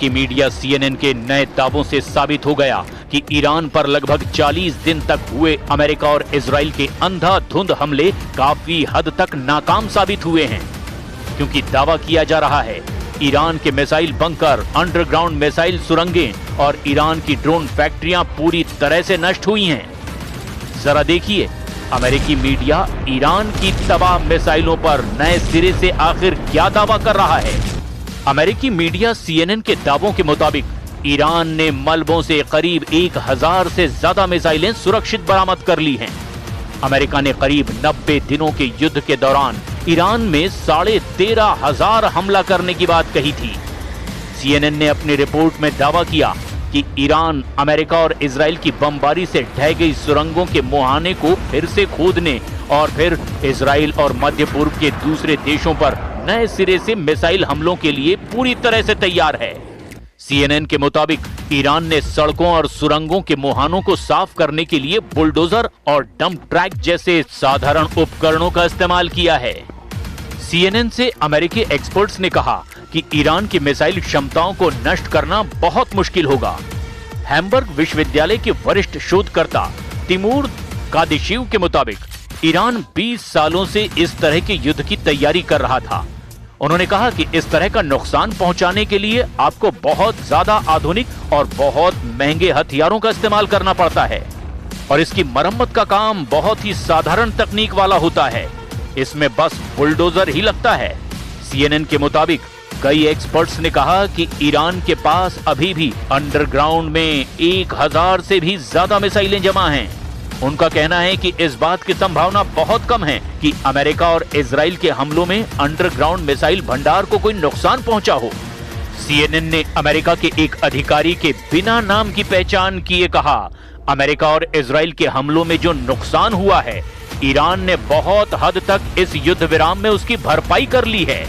कि media CNN के नए दावों से साबित हो गया कि ईरान पर लगभग 40 दिन तक हुए अमेरिका और इजराइल के अंधाधुंध हमले काफी हद तक नाकाम साबित हुए हैं, क्योंकि दावा किया जा रहा है ईरान के मिसाइल बंकर, अंडरग्राउंड मिसाइल सुरंगें और ईरान की ड्रोन फैक्ट्रियां पूरी तरह से नष्ट हुई हैं। जरा देखिए अमेरिकी मीडिया ईरान की तबाह मिसाइलों पर नए सिरे से आखिर क्या दावा कर रहा है। अमेरिकी मीडिया CNN के दावों के मुताबिक ईरान ने मलबों से करीब 1000 से ज्यादा मिसाइलें सुरक्षित बरामद कर ली हैं। अमेरिका ने करीब 90 दिनों के युद्ध के दौरान ईरान में 13,500 हमला करने की बात कही थी। CNN ने अपनी रिपोर्ट में दावा किया कि ईरान अमेरिका और इजराइल की बमबारी से ढह गई सुरंगों के मुहाने को फिर से खोदने और फिर इजराइल और मध्य पूर्व के दूसरे देशों पर नए सिरे से मिसाइल हमलों के लिए पूरी तरह से तैयार है। CNN के मुताबिक ईरान ने सड़कों और सुरंगों के मुहानों को साफ करने के लिए बुलडोजर और डंप ट्रैक जैसे साधारण उपकरणों का इस्तेमाल किया है। CNN से अमेरिकी एक्सपर्ट्स ने कहा कि ईरान की मिसाइल क्षमताओं को नष्ट करना बहुत मुश्किल होगा। हैम्बर्ग विश्वविद्यालय के वरिष्ठ शोधकर्ता तिमूर कादिशिव के मुताबिक ईरान 20 सालों से इस तरह के युद्ध की तैयारी कर रहा था। उन्होंने कहा कि इस तरह का नुकसान पहुंचाने के लिए आपको बहुत ज्यादा आधुनिक और बहुत महंगे हथियारों का इस्तेमाल करना पड़ता है और इसकी मरम्मत का काम बहुत ही साधारण तकनीक वाला होता है। इसमें बस बुलडोजर ही लगता है। CNN के मुताबिक कई एक्सपर्ट्स ने कहा कि ईरान के पास अभी भी अंडरग्राउंड में 1000 से भी ज्यादा मिसाइलें जमा हैं। उनका कहना है कि इस बात की संभावना बहुत कम है कि अमेरिका और इजराइल के हमलों में अंडरग्राउंड मिसाइल भंडार को कोई नुकसान पहुंचा हो। CNN ने अमेरिका के एक अधिकारी के बिना नाम की पहचान किए कहा, अमेरिका और इजराइल के हमलों में जो नुकसान हुआ है, ईरान ने बहुत हद तक इस युद्ध विराम में उसकी भरपाई कर ली है।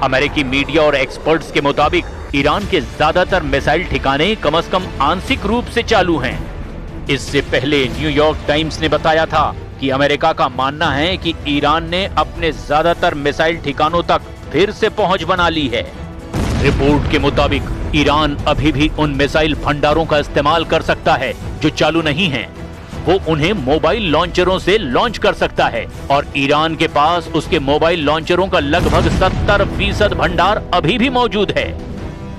अमेरिकी मीडिया और एक्सपर्ट्स के मुताबिक ईरान के ज्यादातर मिसाइल ठिकाने कम से कम आंशिक रूप से चालू हैं। इससे पहले न्यूयॉर्क टाइम्स ने बताया था कि अमेरिका का मानना है कि ईरान ने अपने ज्यादातर मिसाइल ठिकानों तक फिर से पहुंच बना ली है। रिपोर्ट के मुताबिक ईरान अभी भी उन मिसाइल भंडारों का इस्तेमाल कर सकता है जो चालू नहीं हैं। वो उन्हें मोबाइल लॉन्चरों से लॉन्च कर सकता है और ईरान के पास उसके मोबाइल लॉन्चरों का लगभग 70% भंडार अभी भी मौजूद है।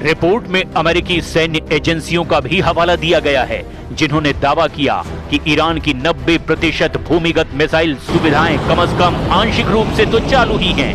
रिपोर्ट में अमेरिकी सैन्य एजेंसियों का भी हवाला दिया गया है, जिन्होंने दावा किया कि ईरान की 90% भूमिगत मिसाइल सुविधाएं कम से कम आंशिक रूप से तो चालू ही हैं।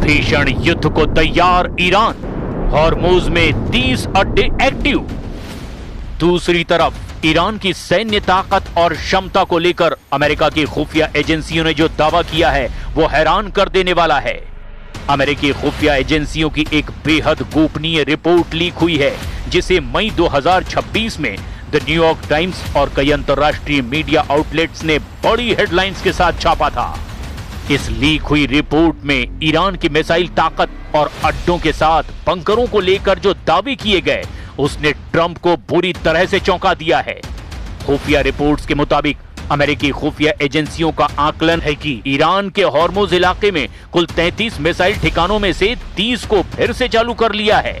भीषण युद्ध को तैयार ईरान, हॉर्मुज में 30 अड्डे एक्टिव। दूसरी तरफ ईरान की सैन्य ताकत और क्षमता को लेकर अमेरिका की खुफिया एजेंसियों ने जो दावा किया है वो हैरान कर देने वाला है। अमेरिकी खुफिया एजेंसियों की एक बेहद गोपनीय रिपोर्ट लीक हुई है, जिसे मई 2026 में द न्यूयॉर्क टाइम्स और कई अंतर्राष्ट्रीय मीडिया आउटलेट्स ने बड़ी हेडलाइंस के साथ छापा था। इस लीक हुई रिपोर्ट में ईरान की मिसाइल ताकत और अड्डों के साथ बंकरों को लेकर जो दावे किए गए, उसने ट्रंप को बुरी तरह से चौंका दिया है। खुफिया रिपोर्ट्स के मुताबिक अमेरिकी खुफिया एजेंसियों का आकलन है कि ईरान के हॉर्मुज इलाके में कुल 33 मिसाइल ठिकानों में से 30 को फिर से चालू कर लिया है।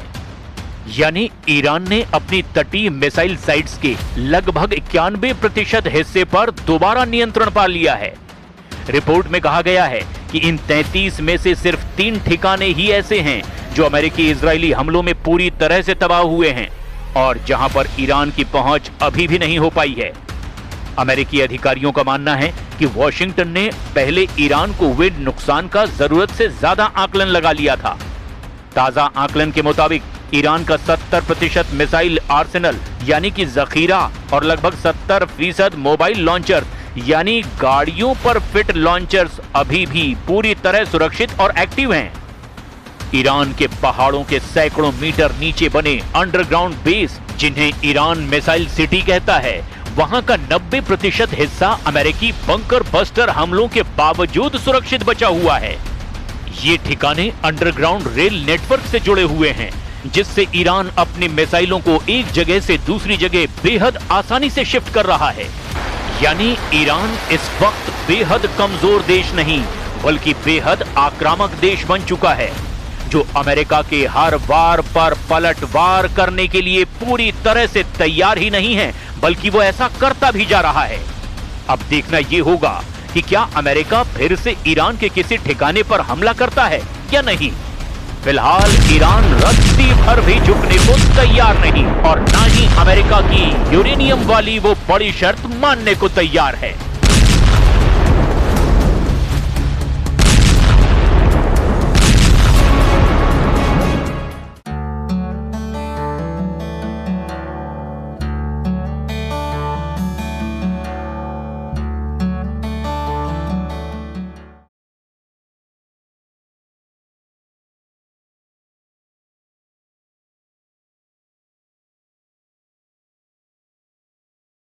यानी ईरान ने अपनी तटीय मिसाइल साइट्स के लगभग 91% हिस्से पर दोबारा नियंत्रण पा लिया है। रिपोर्ट में कहा गया है कि इन 33 में से सिर्फ 3 ठिकाने ही ऐसे हैं जो अमेरिकी इजरायली हमलों में पूरी तरह से तबाह हुए हैं और जहां पर ईरान की पहुंच अभी भी नहीं हो पाई है। अमेरिकी अधिकारियों का मानना है कि वॉशिंगटन ने पहले ईरान को हुए नुकसान का जरूरत से ज्यादा आकलन लगा लिया था। ताजा आकलन के मुताबिक ईरान का 70% मिसाइल आर्सेनल यानी कि जखीरा और लगभग 70% मोबाइल लॉन्चर यानी गाड़ियों पर फिट लॉन्चर्स अभी भी पूरी तरह सुरक्षित और एक्टिव हैं। ईरान के पहाड़ों के सैकड़ों मीटर नीचे बने अंडरग्राउंड बेस, जिन्हें ईरान मिसाइल सिटी कहता है, वहां का 90% हिस्सा अमेरिकी बंकर बस्टर हमलों के बावजूद सुरक्षित बचा हुआ है। ये ठिकाने अंडरग्राउंड रेल नेटवर्क से जुड़े हुए हैं, जिससे ईरान अपनी मिसाइलों को एक जगह से दूसरी जगह बेहद आसानी से शिफ्ट कर रहा है। यानी ईरान इस वक्त बेहद कमजोर देश नहीं बल्कि बेहद आक्रामक देश बन चुका है, जो अमेरिका के हर वार पर पलटवार करने के लिए पूरी तरह से तैयार ही नहीं है, बल्कि वो ऐसा करता भी जा रहा है। अब देखना यह होगा कि क्या अमेरिका फिर से ईरान के किसी ठिकाने पर हमला करता है या नहीं। फिलहाल ईरान रत्ती भर भी झुकने को तैयार नहीं और ना ही अमेरिका की यूरेनियम वाली वो बड़ी शर्त मानने को तैयार है।